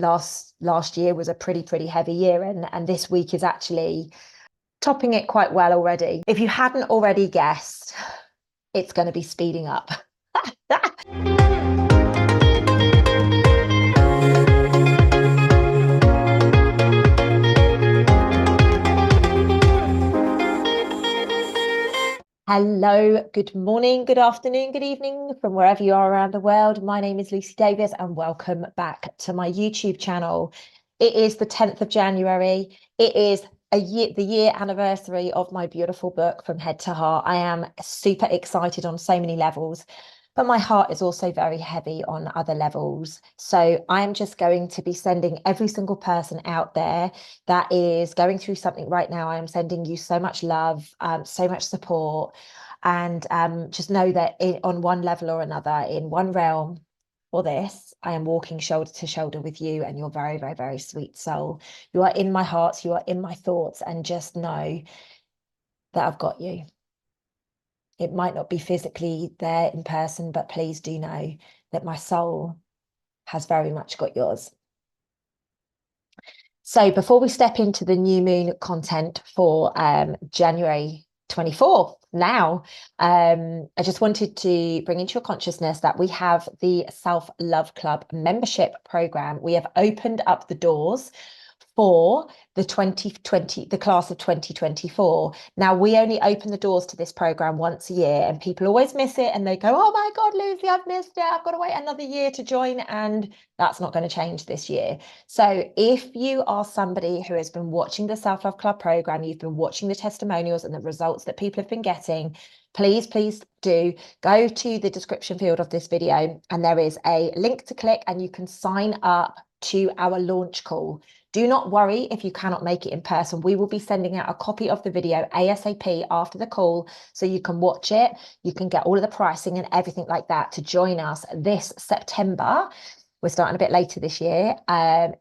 last year was a pretty heavy year, and this week is actually topping it quite well already. If you hadn't already guessed, it's going to be speeding up. Hello, good morning, good afternoon, good evening from wherever you are around the world. My name is Lucy Davis and welcome back to my YouTube channel. It is the 10th of January. It is the year anniversary of my beautiful book, From Head to Heart. I am super excited on so many levels, but my heart is also very heavy on other levels. So I'm just going to be sending every single person out there that is going through something right now. I am sending you so much love, so much support, and just know that on one level or another, in one realm or this, I am walking shoulder to shoulder with you and your very sweet soul. You are in my heart, you are in my thoughts, and just know that I've got you. It might not be physically there in person, but please do know that my soul has very much got yours. So before we step into the new moon content for January 24th, now, I just wanted to bring into your consciousness that we have the Self-Love Club membership program. We have opened up the doors for the class of 2024. Now, we only open the doors to this program once a year, and people always miss it and they go, oh my God, Lucy, I've missed it. I've got to wait another year to join. And that's not going to change this year. So if you are somebody who has been watching the Self-Love Club program, you've been watching the testimonials and the results that people have been getting, please do go to the description field of this video, and there is a link to click and you can sign up to our launch call. Do not worry if you cannot make it in person. We will be sending out a copy of the video ASAP after the call, so you can watch it. You can get all of the pricing and everything like that to join us this September. We're starting a bit later this year,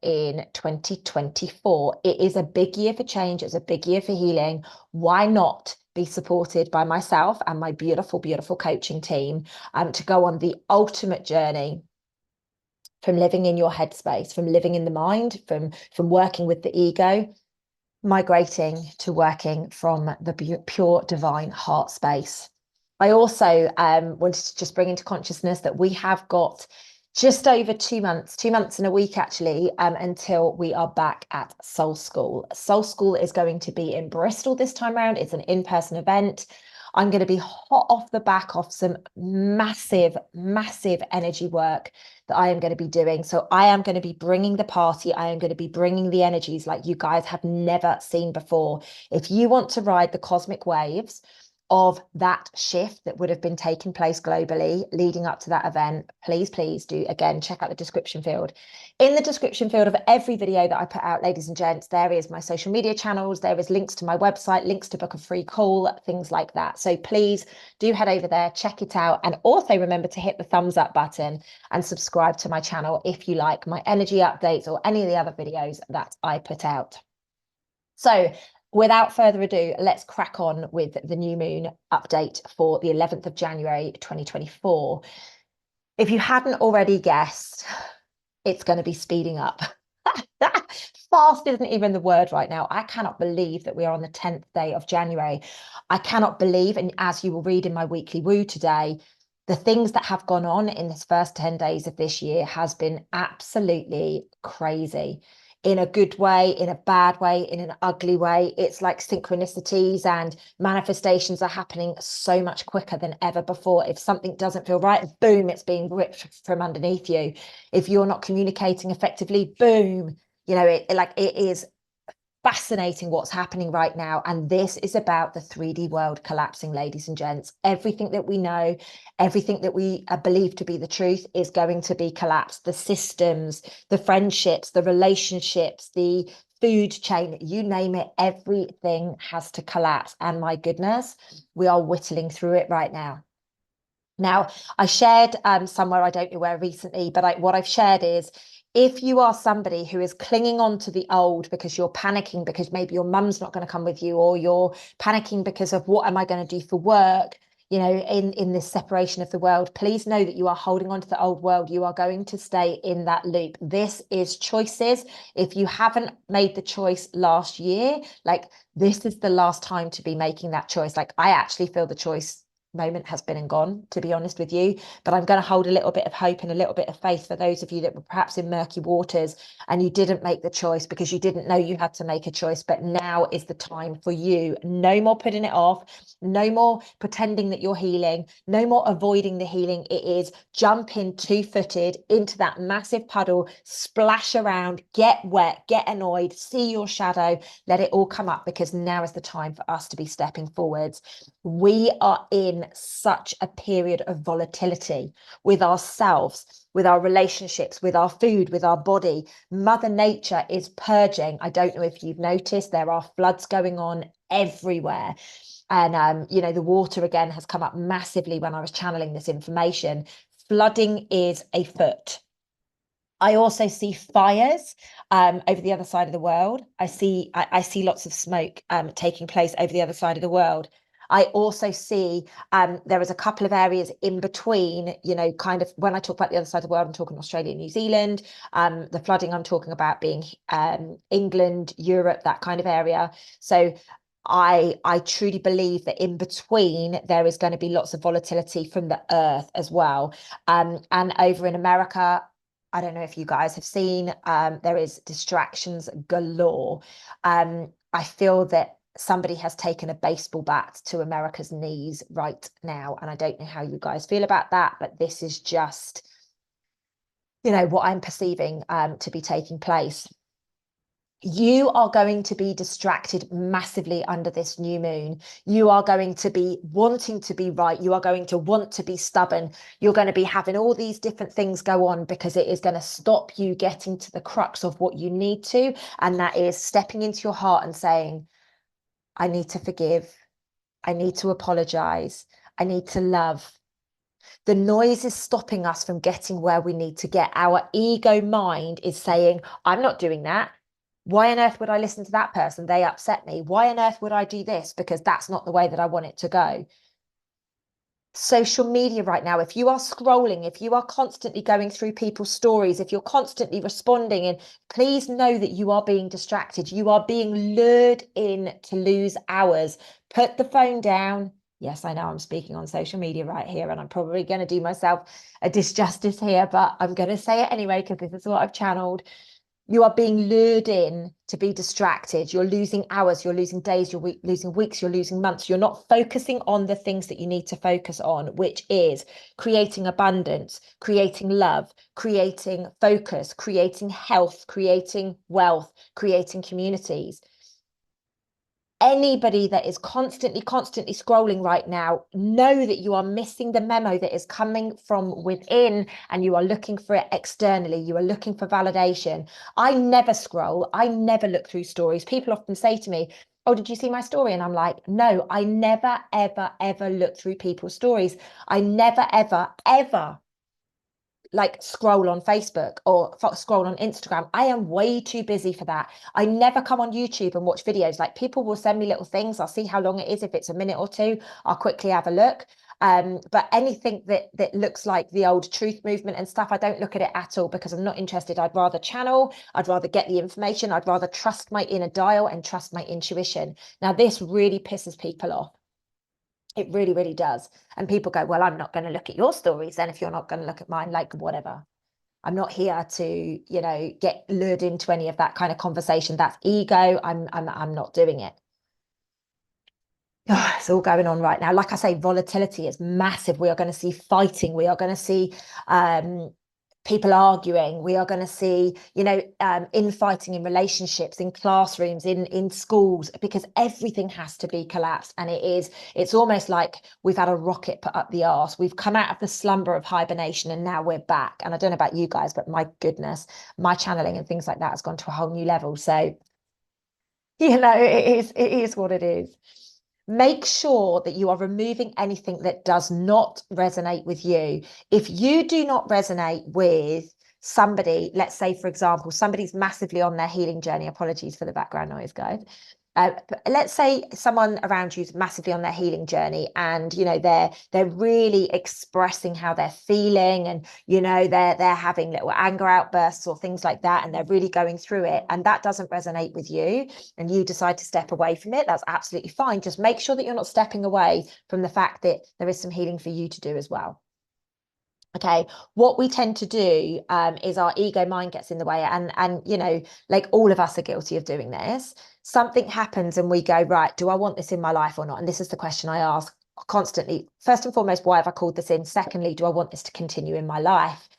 in 2024. It is a big year for change. It's a big year for healing. Why not be supported by myself and my beautiful coaching team to go on the ultimate journey from living in your headspace, from living in the mind, from working with the ego, migrating to working from the pure divine heart space. I also wanted to just bring into consciousness that we have got just over 2 months and a week actually, until we are back at Soul School. Soul School is going to be in Bristol this time around. It's an in-person event. I'm going to be hot off the back of some massive energy work that I am going to be doing. So I am going to be bringing the party. I am going to be bringing the energies like you guys have never seen before. If you want to ride the cosmic waves of that shift that would have been taking place globally leading up to that event, please do, again, check out the description field. In the description field of every video that I put out, ladies and gents, there is my social media channels, there is links to my website, links to book a free call, things like that. So please do head over there, check it out, and also remember to hit the thumbs up button and subscribe to my channel if you like my energy updates or any of the other videos that I put out. So without further ado, let's crack on with the new moon update for the 11th of January 2024. If you hadn't already guessed, it's going to be speeding up. Fast isn't even the word right now. I cannot believe that we are on the 10th day of January. I cannot believe, and as you will read in my weekly woo today, the things that have gone on in this first 10 days of this year has been absolutely crazy. In a good way, in a bad way, in an ugly way. It's like synchronicities and manifestations are happening so much quicker than ever before. If something doesn't feel right, boom, it's being ripped from underneath you. If you're not communicating effectively, boom, you know, it is fascinating what's happening right now. And this is about the 3D world collapsing, ladies and gents. Everything that we know, everything that we believe to be the truth is going to be collapsed. The systems, the friendships, the relationships, the food chain, you name it, everything has to collapse. And my goodness, we are whittling through it right now. Now, I shared somewhere, I don't know where recently, but what I've shared is, if you are somebody who is clinging on to the old because you're panicking because maybe your mum's not going to come with you, or you're panicking because of what am I going to do for work, in this separation of the world, please know that you are holding on to the old world. You are going to stay in that loop. This is choices. If you haven't made the choice last year, like, this is the last time to be making that choice. Like, I actually feel the choice moment has been and gone, to be honest with you, but I'm going to hold a little bit of hope and a little bit of faith for those of you that were perhaps in murky waters and you didn't make the choice because you didn't know you had to make a choice. But now is the time for you. No more putting it off, no more pretending that you're healing, no more avoiding the healing. It is jump in two-footed into that massive puddle, splash around, get wet, get annoyed, see your shadow, let it all come up, because now is the time for us to be stepping forwards. We are in such a period of volatility with ourselves, with our relationships, with our food, with our body. Mother Nature is purging. I don't know if you've noticed, there are floods going on everywhere. And, the water again has come up massively when I was channeling this information. Flooding is afoot. I also see fires over the other side of the world. I see lots of smoke taking place over the other side of the world. I also see there is a couple of areas in between, kind of, when I talk about the other side of the world, I'm talking Australia, New Zealand. The flooding I'm talking about being England, Europe, that kind of area. So I truly believe that in between there is going to be lots of volatility from the earth as well. And over in America, I don't know if you guys have seen, there is distractions galore. I feel that somebody has taken a baseball bat to America's knees right now. And I don't know how you guys feel about that, but this is just, what I'm perceiving to be taking place. You are going to be distracted massively under this new moon. You are going to be wanting to be right. You are going to want to be stubborn. You're going to be having all these different things go on because it is going to stop you getting to the crux of what you need to. And that is stepping into your heart and saying, I need to forgive. I need to apologize. I need to love. The noise is stopping us from getting where we need to get. Our ego mind is saying, I'm not doing that. Why on earth would I listen to that person? They upset me. Why on earth would I do this? Because that's not the way that I want it to go. Social media right now, if you are scrolling, if you are constantly going through people's stories, if you're constantly responding, and please know that you are being distracted. You are being lured in to lose hours. Put the phone down. Yes, I know I'm speaking on social media right here, and I'm probably going to do myself a disjustice here, but I'm going to say it anyway because this is what I've channeled. You are being lured in to be distracted. You're losing hours, you're losing days, you're losing weeks, you're losing months. You're not focusing on the things that you need to focus on, which is creating abundance, creating love, creating focus, creating health, creating wealth, creating communities. Anybody that is constantly scrolling right now, know that you are missing the memo that is coming from within, and you are looking for it externally. You are looking for validation. I never scroll. I never look through stories. People often say to me, oh, did you see my story? And I'm like, no, I never, ever, ever look through people's stories. I never, ever, ever like scroll on Facebook or scroll on Instagram. I am way too busy for that. I never come on YouTube and watch videos. Like, people will send me little things. I'll see how long it is. If it's a minute or two, I'll quickly have a look. But anything that looks like the old truth movement and stuff, I don't look at it at all because I'm not interested. I'd rather channel. I'd rather get the information. I'd rather trust my inner dial and trust my intuition. Now, this really pisses people off. It really, really does. And people go, well, I'm not going to look at your stories then if you're not going to look at mine. Like, whatever. I'm not here to, get lured into any of that kind of conversation. That's ego. I'm not doing it. Oh, it's all going on right now. Like I say, volatility is massive. We are going to see fighting. We are going to see people arguing. We are going to see, infighting in relationships, in classrooms, in schools, because everything has to be collapsed. And it's almost like we've had a rocket put up the arse. We've come out of the slumber of hibernation and now we're back. And I don't know about you guys, but my goodness, my channeling and things like that has gone to a whole new level. So, it is what it is. Make sure that you are removing anything that does not resonate with you. If you do not resonate with somebody, let's say, for example, somebody's massively on their healing journey. Apologies for the background noise, guys. let's say someone around you's massively on their healing journey, and they're really expressing how they're feeling, and they're having little anger outbursts or things like that, and they're really going through it, and that doesn't resonate with you, and you decide to step away from it. That's absolutely fine. Just make sure that you're not stepping away from the fact that there is some healing for you to do as well. Okay, what we tend to do is our ego mind gets in the way, and like all of us are guilty of doing this. Something happens and we go, right, do I want this in my life or not? And this is the question I ask constantly. First and foremost, why have I called this in? Secondly, do I want this to continue in my life?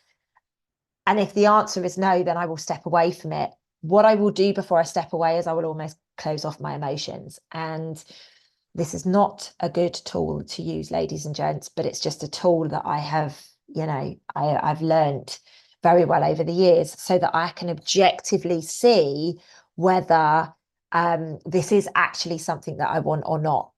And if the answer is no, then I will step away from it. What I will do before I step away is I will almost close off my emotions. And this is not a good tool to use, ladies and gents, but it's just a tool that I have, I've learned very well over the years, so that I can objectively see whether this is actually something that I want or not.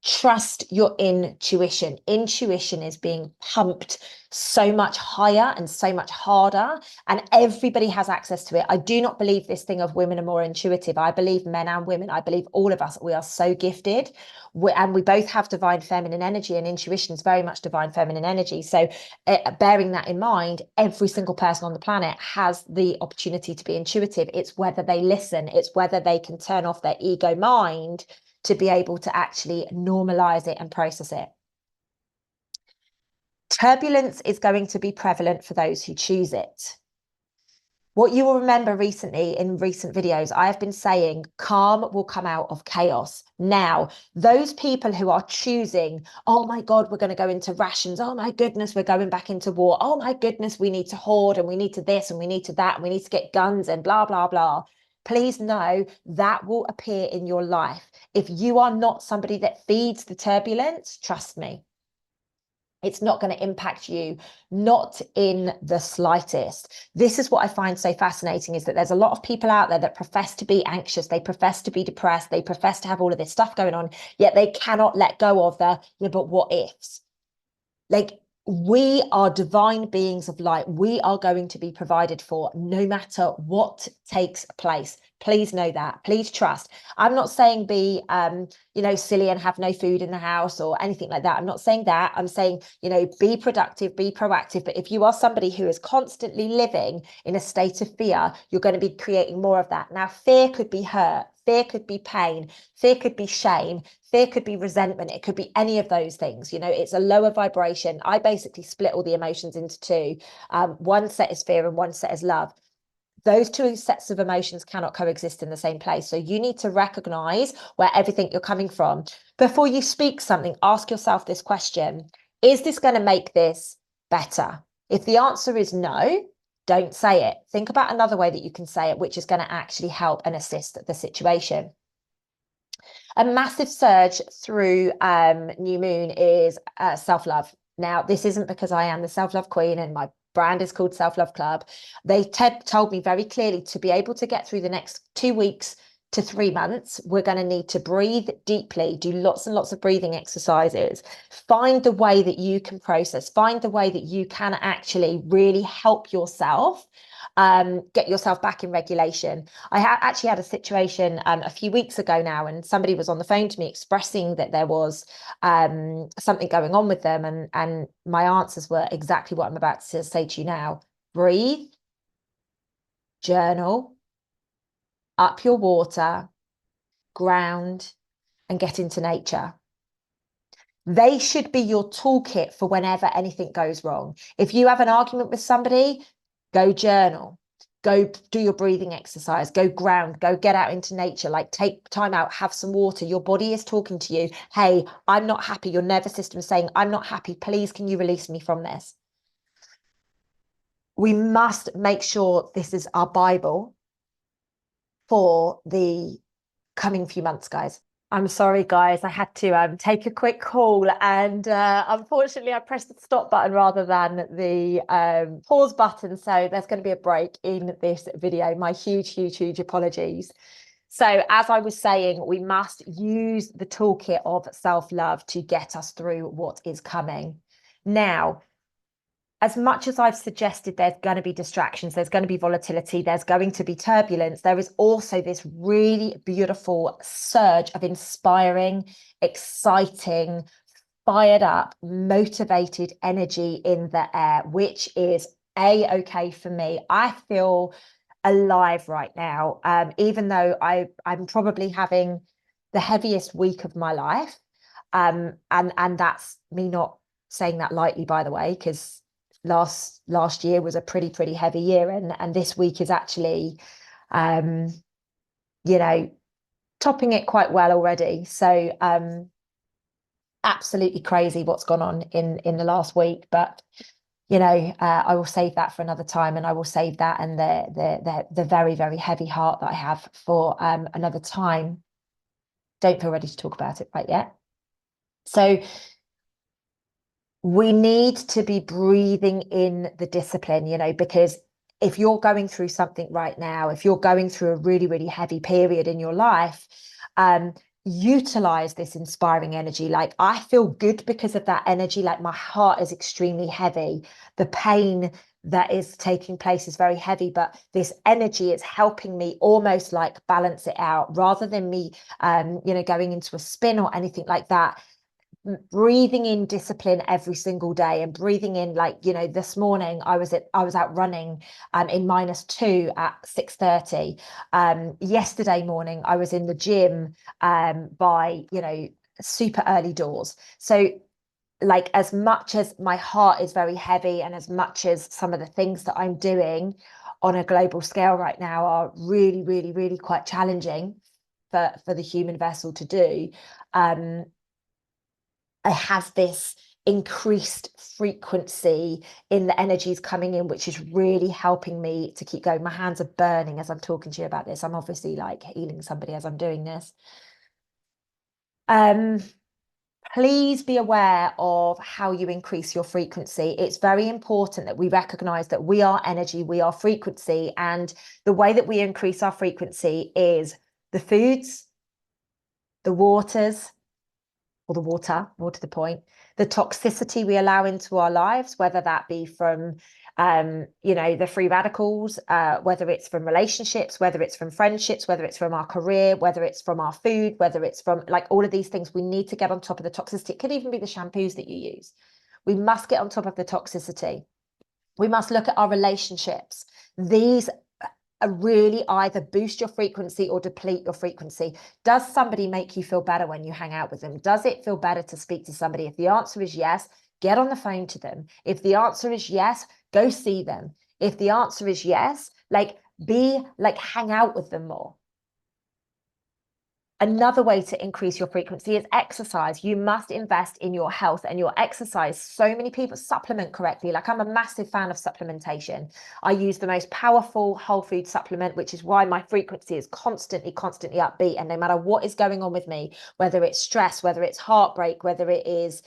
Trust your intuition. Intuition is being pumped so much higher and so much harder, and everybody has access to it. I do not believe this thing of women are more intuitive. I believe men and women, I believe all of us, we are so gifted, and we both have divine feminine energy, and intuition is very much divine feminine energy. So bearing that in mind, every single person on the planet has the opportunity to be intuitive. It's whether they listen, it's whether they can turn off their ego mind to be able to actually normalize it and process it. Turbulence is going to be prevalent for those who choose it. What you will remember recently in recent videos, I have been saying calm will come out of chaos. Now, those people who are choosing, oh my God, we're going to go into rations. Oh my goodness, we're going back into war. Oh my goodness, we need to hoard, and we need to this, and we need to that, and we need to get guns and blah, blah, blah. Please know that will appear in your life. If you are not somebody that feeds the turbulence, trust me, it's not going to impact you, not in the slightest. This is what I find so fascinating, is that there's a lot of people out there that profess to be anxious, they profess to be depressed, they profess to have all of this stuff going on, yet they cannot let go of the, yeah, but what ifs? Like, we are divine beings of light. We are going to be provided for no matter what takes place. Please know that. Please trust. I'm not saying be, silly and have no food in the house or anything like that. I'm not saying that. I'm saying, be productive, be proactive. But if you are somebody who is constantly living in a state of fear, you're going to be creating more of that. Now, fear could be hurt. Fear could be pain. Fear could be shame. Fear could be resentment. It could be any of those things. It's a lower vibration. I basically split all the emotions into two. One set is fear and one set is love. Those two sets of emotions cannot coexist in the same place. So you need to recognize where everything you're coming from. Before you speak something, ask yourself this question: is this going to make this better? If the answer is no, don't say it. Think about another way that you can say it, which is going to actually help and assist the situation. A massive surge through new moon is self-love. Now, this isn't because I am the self-love queen and my brand is called Self-Love Club. They told me very clearly, to be able to get through the next 2 weeks to 3 months, we're going to need to breathe deeply, do lots and lots of breathing exercises, find the way that you can process, find the way that you can actually really help yourself get yourself back in regulation. I actually had a situation a few weeks ago now, and somebody was on the phone to me expressing that there was something going on with them, and my answers were exactly what I'm about to say to you now. Breathe, journal, up your water, ground, and get into nature. They should be your toolkit for whenever anything goes wrong. If you have an argument with somebody, go journal, go do your breathing exercise, go ground, go get out into nature, like take time out, have some water. Your body is talking to you. Hey, I'm not happy. Your nervous system is saying, I'm not happy. Please, can you release me from this? We must make sure this is our Bible for the coming few months, guys. I'm sorry, guys. I had to take a quick call, and unfortunately, I pressed the stop button rather than the pause button. So there's going to be a break in this video. My huge, huge, huge apologies. So as I was saying, we must use the toolkit of self-love to get us through what is coming. Now, as much as I've suggested there's going to be distractions, there's going to be volatility, there's going to be turbulence, there is also this really beautiful surge of inspiring, exciting, fired up, motivated energy in the air, which is a-okay for me. I feel alive right now, even though I'm probably having the heaviest week of my life. And that's me not saying that lightly, by the way, because last year was a pretty heavy year, and this week is actually you know, topping it quite well already. So absolutely crazy what's gone on in the last week, but I will save that for another time, and I will save that and the very heavy heart that I have for another time. Don't feel ready to talk about it right yet. So we need to be breathing in the discipline, because if you're going through something right now, if you're going through a really heavy period in your life, utilize this inspiring energy. Like, I feel good because of that energy. Like, my heart is extremely heavy. The pain that is taking place is very heavy, but this energy is helping me almost like balance it out, rather than me going into a spin or anything like that. Breathing in discipline every single day, and breathing in, like, this morning I was out running in -2 at 6:30. Yesterday morning I was in the gym by super early doors. So, like, as much as my heart is very heavy, and as much as some of the things that I'm doing on a global scale right now are really quite challenging for the human vessel to do, I have this increased frequency in the energies coming in, which is really helping me to keep going. My hands are burning as I'm talking to you about this. I'm obviously like healing somebody as I'm doing this. Please be aware of how you increase your frequency. It's very important that we recognize that we are energy, we are frequency, and the way that we increase our frequency is the foods, the waters, or the water, more to the point, the toxicity we allow into our lives, whether that be from the free radicals, whether it's from relationships, whether it's from friendships, whether it's from our career, whether it's from our food, whether it's from, like, all of these things. We need to get on top of the toxicity. It could even be the shampoos that you use. We must get on top of the toxicity. We must look at our relationships. These really either boost your frequency or deplete your frequency. Does somebody make you feel better when you hang out with them? Does it feel better to speak to somebody? If the answer is yes, get on the phone to them. If the answer is yes, go see them. If the answer is yes, hang out with them more. Another way to increase your frequency is exercise. You must invest in your health and your exercise. So many people supplement correctly. Like, I'm a massive fan of supplementation. I use the most powerful whole food supplement, which is why my frequency is constantly upbeat. And no matter what is going on with me, whether it's stress, whether it's heartbreak, whether it is,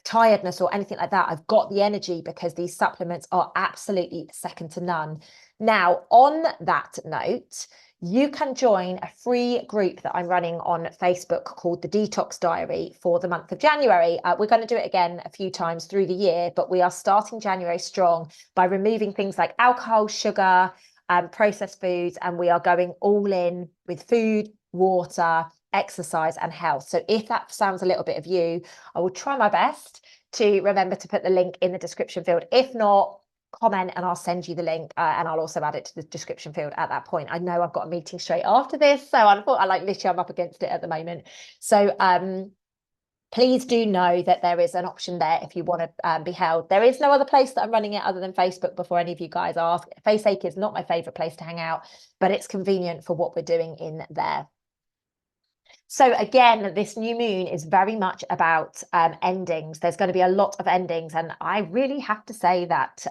tiredness or anything like that, I've got the energy because these supplements are absolutely second to none. Now, on that note, you can join a free group that I'm running on Facebook called the Detox Diary for the month of January. We're going to do it again a few times through the year, but we are starting January strong by removing things like alcohol, sugar, processed foods, and we are going all in with food, water, exercise, and health. So if that sounds a little bit of you, I will try my best to remember to put the link in the description field. If not, comment and I'll send you the link, and I'll also add it to the description field at that point. I know I've got a meeting straight after this, so I thought literally I'm up against it at the moment. So please do know that there is an option there if you want to be held. There is no other place that I'm running it other than Facebook, before any of you guys ask. Faceache is not my favorite place to hang out, but it's convenient for what we're doing in there. So again, this new moon is very much about endings. There's going to be a lot of endings, and I really have to say that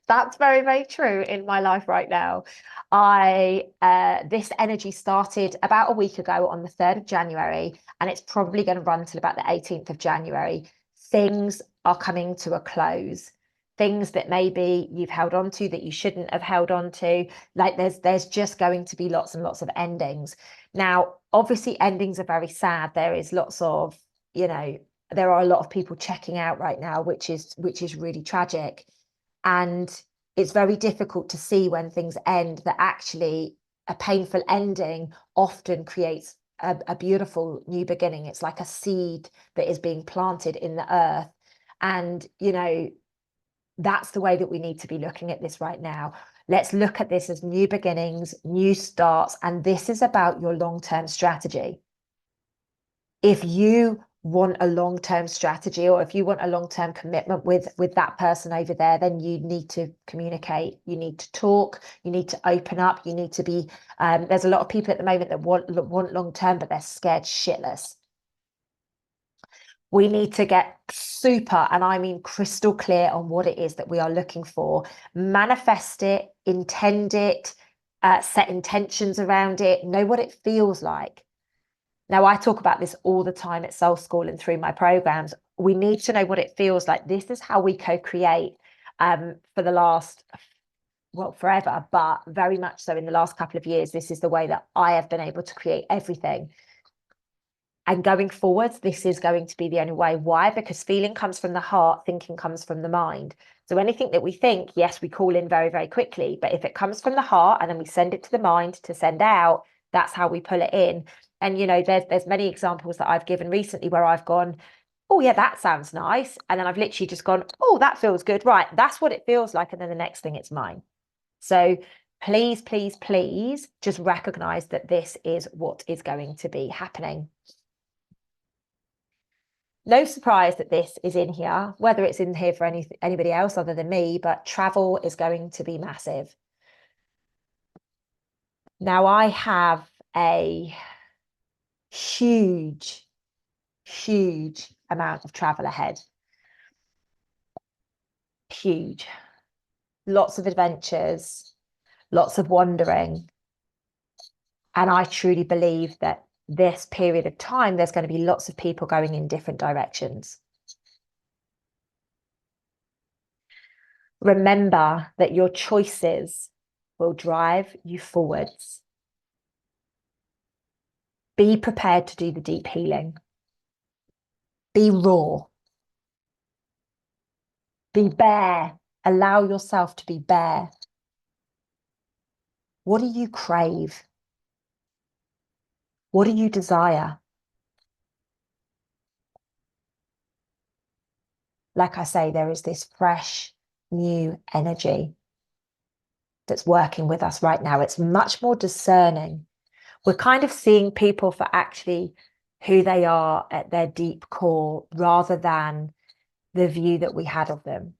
that's very true in my life right now. This energy started about a week ago on the 3rd of January, and it's probably going to run till about the 18th of January. Things are coming to a close. Things that maybe you've held on to that you shouldn't have held on to. Like, there's just going to be lots and lots of endings. Now, obviously, endings are very sad. There is lots of, there are a lot of people checking out right now, which is really tragic. And it's very difficult to see when things end that actually a painful ending often creates a beautiful new beginning. It's like a seed that is being planted in the earth. And, you know, that's the way that we need to be looking at this right now. Let's look at this as new beginnings, new starts. And this is about your long-term strategy. If you want a long-term strategy, or if you want a long-term commitment with that person over there, then you need to communicate, you need to talk, you need to open up, you need to be there's a lot of people at the moment that want long-term, but they're scared shitless. We need to get super, and I mean crystal clear on what it is that we are looking for, manifest it, intend it, set intentions around it, know what it feels like. Now, I talk about this all the time at Soul School and through my programs. We need to know what it feels like. This is how we co-create for the last, well, forever, but very much so in the last couple of years. This is the way that I have been able to create everything. And going forwards, this is going to be the only way. Why? Because feeling comes from the heart, thinking comes from the mind. So anything that we think, yes, we call in very, very quickly. But if it comes from the heart and then we send it to the mind to send out, that's how we pull it in. And, you know, there's many examples that I've given recently where I've gone, oh, yeah, that sounds nice. And then I've literally just gone, oh, that feels good. Right. That's what it feels like. And then the next thing, it's mine. So please, please, please just recognize that this is what is going to be happening. No surprise that this is in here, whether it's in here for anybody else other than me, but travel is going to be massive. Now, I have a huge amount of travel ahead. Huge. Lots of adventures, lots of wandering. And I truly believe that this period of time, there's going to be lots of people going in different directions. Remember that your choices will drive you forwards. Be prepared to do the deep healing. Be raw. Be bare. Allow yourself to be bare. What do you crave? What do you desire? Like I say, there is this fresh, new energy that's working with us right now. It's much more discerning. We're kind of seeing people for actually who they are at their deep core rather than the view that we had of them.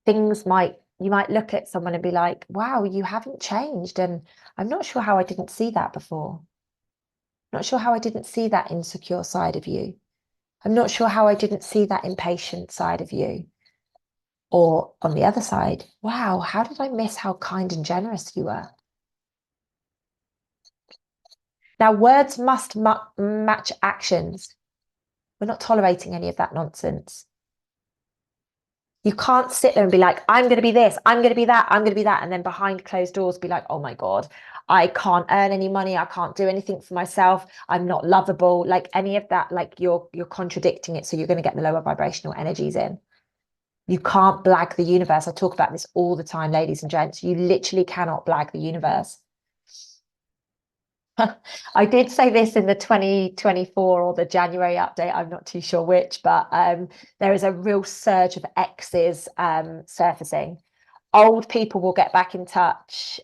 You might look at someone and be like, wow, you haven't changed. And I'm not sure how I didn't see that before. Not sure how I didn't see that insecure side of you. I'm not sure how I didn't see that impatient side of you. Or on the other side, wow, how did I miss how kind and generous you were? Now, words must match actions. We're not tolerating any of that nonsense. You can't sit there and be like, I'm going to be this, I'm going to be that, I'm going to be that. And then behind closed doors, be like, oh my God, I can't earn any money. I can't do anything for myself. I'm not lovable. Like any of that, like you're contradicting it. So you're going to get the lower vibrational energies in. You can't blag the universe. I talk about this all the time, ladies and gents. You literally cannot blag the universe. I did say this in the 2024 or the January update. I'm not too sure which, but there is a real surge of exes surfacing. Old people will get back in touch.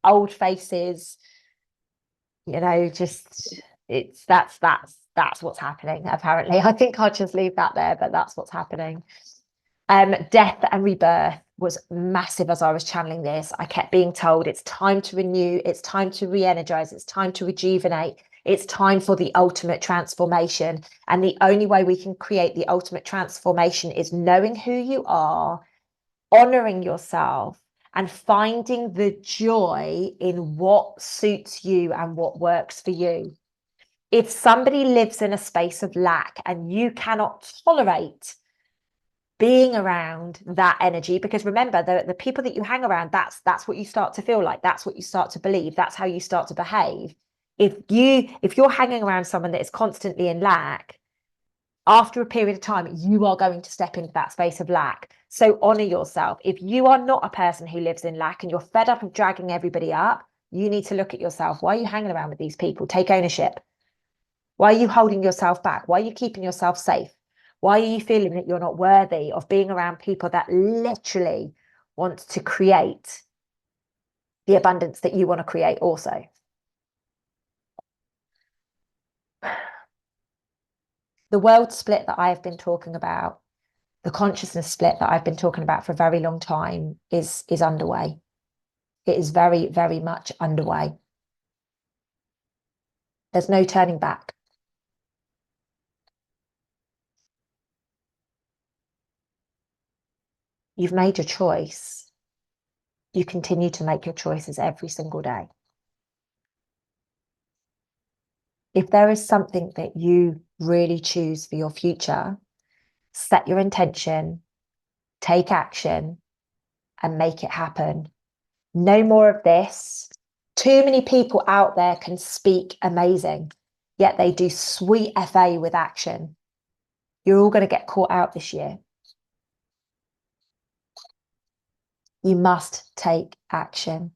Old faces, you know, just that's what's happening. Apparently, I think I'll just leave that there, but that's what's happening. Death and rebirth was massive as I was channeling this. I kept being told it's time to renew, it's time to re-energize, it's time to rejuvenate, it's time for the ultimate transformation. And the only way we can create the ultimate transformation is knowing who you are, honoring yourself, and finding the joy in what suits you and what works for you. If somebody lives in a space of lack and you cannot tolerate being around that energy, because remember, the people that you hang around, that's what you start to feel like, that's what you start to believe, that's how you start to behave. If you're hanging around someone that is constantly in lack, after a period of time, you are going to step into that space of lack. So honor yourself. If you are not a person who lives in lack and you're fed up of dragging everybody up, you need to look at yourself. Why are you hanging around with these people? Take ownership. Why are you holding yourself back? Why are you keeping yourself safe? Why are you feeling that you're not worthy of being around people that literally want to create the abundance that you want to create also? The world split that I have been talking about, the consciousness split that I've been talking about for a very long time is underway. It is very, very much underway. There's no turning back. You've made your choice. You continue to make your choices every single day. If there is something that you really choose for your future, set your intention, take action, and make it happen. No more of this. Too many people out there can speak amazing, yet they do sweet FA with action. You're all going to get caught out this year. You must take action.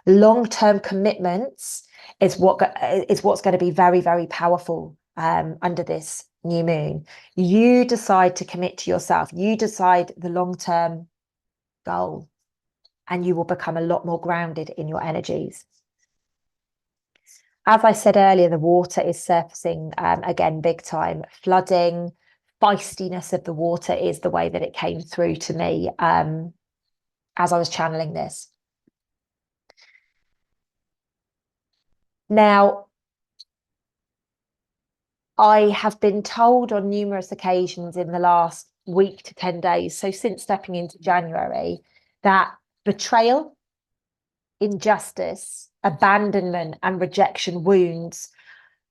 Long-term commitments is what's going to be very, very powerful under this new moon. You decide to commit to yourself. You decide the long-term goal, and you will become a lot more grounded in your energies. As I said earlier, the water is surfacing again, big time. Flooding, feistiness of the water is the way that it came through to me as I was channeling this. Now, I have been told on numerous occasions in the last week to 10 days, so since stepping into January, that betrayal, injustice, abandonment, and rejection wounds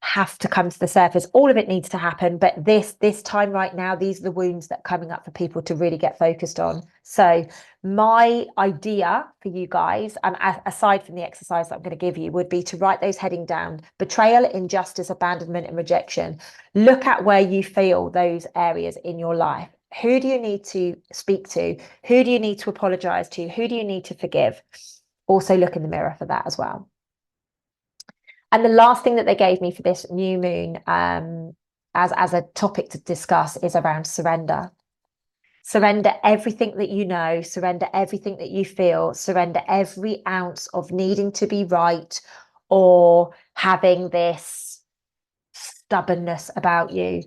have to come to the surface. All of it needs to happen, but this time right now, these are the wounds that are coming up for people to really get focused on. So my idea for you guys, and aside from the exercise that I'm going to give you, would be to write those heading down: betrayal, injustice, abandonment, and rejection. Look at where you feel those areas in your life. Who do you need to speak to? Who do you need to apologize to? Who do you need to forgive? Also look in the mirror for that as well. And the last thing that they gave me for this new moon as a topic to discuss is around surrender. Surrender everything that you know, surrender everything that you feel, surrender every ounce of needing to be right or having this stubbornness about you.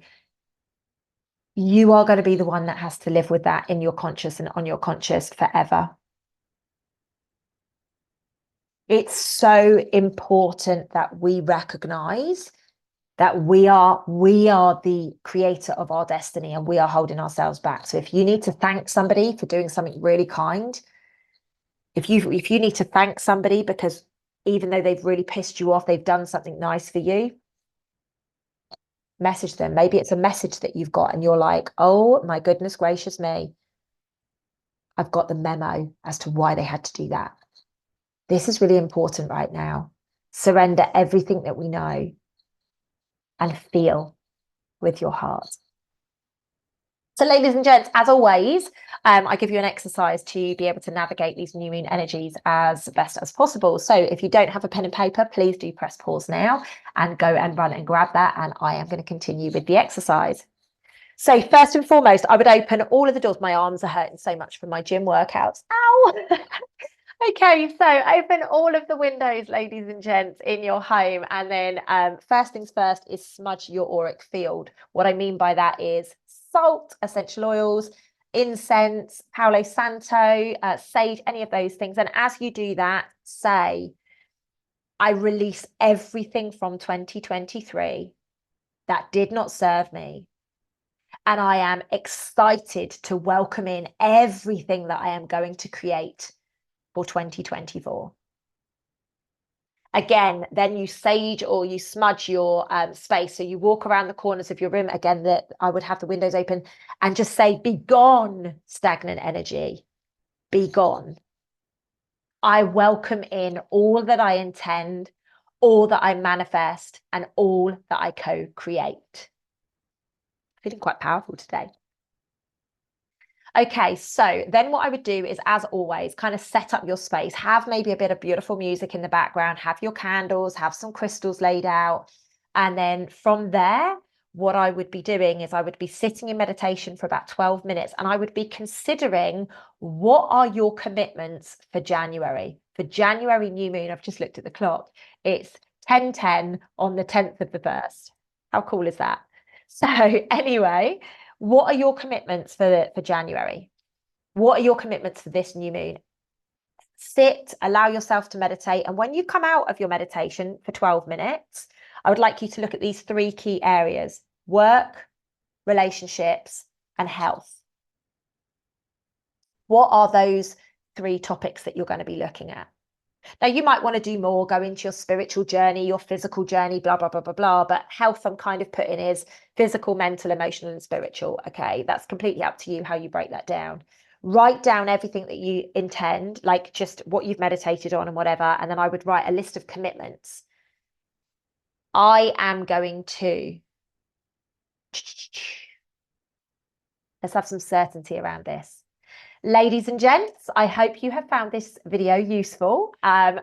You are going to be the one that has to live with that in your conscious and on your conscious forever. It's so important that we recognize that we are the creator of our destiny and we are holding ourselves back. So if you need to thank somebody for doing something really kind, if you need to thank somebody because even though they've really pissed you off, they've done something nice for you, message them. Maybe it's a message that you've got and you're like, oh my goodness gracious me, I've got the memo as to why they had to do that. This is really important right now. Surrender everything that we know and feel with your heart. So ladies and gents, as always, I give you an exercise to be able to navigate these new moon energies as best as possible. So if you don't have a pen and paper, please do press pause now and go and run and grab that. And I am going to continue with the exercise. So first and foremost, I would open all of the doors. My arms are hurting so much from my gym workouts. Ow! Okay, so open all of the windows, ladies and gents, in your home. And then first things first is smudge your auric field. What I mean by that is salt, essential oils, incense, Palo Santo, sage, any of those things. And as you do that, say, I release everything from 2023 that did not serve me. And I am excited to welcome in everything that I am going to create for 2024. Again, then you sage or you smudge your space. So you walk around the corners of your room. Again, that I would have the windows open and just say, be gone, stagnant energy, be gone. I welcome in all that I intend, all that I manifest, and all that I co-create. Feeling quite powerful today. Okay, so then what I would do is, as always, kind of set up your space, have maybe a bit of beautiful music in the background, have your candles, have some crystals laid out. And then from there, what I would be doing is I would be sitting in meditation for about 12 minutes, and I would be considering, what are your commitments for January? For January new moon, I've just looked at the clock. It's 10:10 on the 10th of the 1st. How cool is that? So anyway, what are your commitments for January? What are your commitments for this new moon? Sit, allow yourself to meditate. And when you come out of your meditation for 12 minutes, I would like you to look at these 3 key areas: work, relationships, and health. What are those 3 topics that you're going to be looking at? Now, you might want to do more, go into your spiritual journey, your physical journey, blah, blah, blah, blah, blah. But health, I'm kind of putting is physical, mental, emotional, and spiritual. Okay, that's completely up to you how you break that down. Write down everything that you intend, like just what you've meditated on and whatever. And then I would write a list of commitments. I am going to. Let's have some certainty around this. Ladies and gents, I hope you have found this video useful.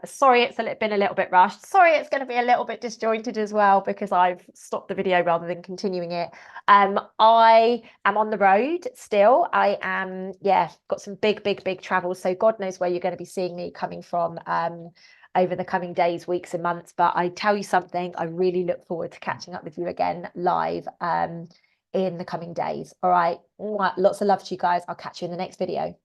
Sorry it's been a little bit rushed. Sorry it's going to be a little bit disjointed as well, because I've stopped the video rather than continuing it. I am on the road still. I am, got some big travels. So God knows where you're going to be seeing me coming from over the coming days, weeks and months. But I tell you something, I really look forward to catching up with you again live in the coming days. All right. Lots of love to you guys. I'll catch you in the next video.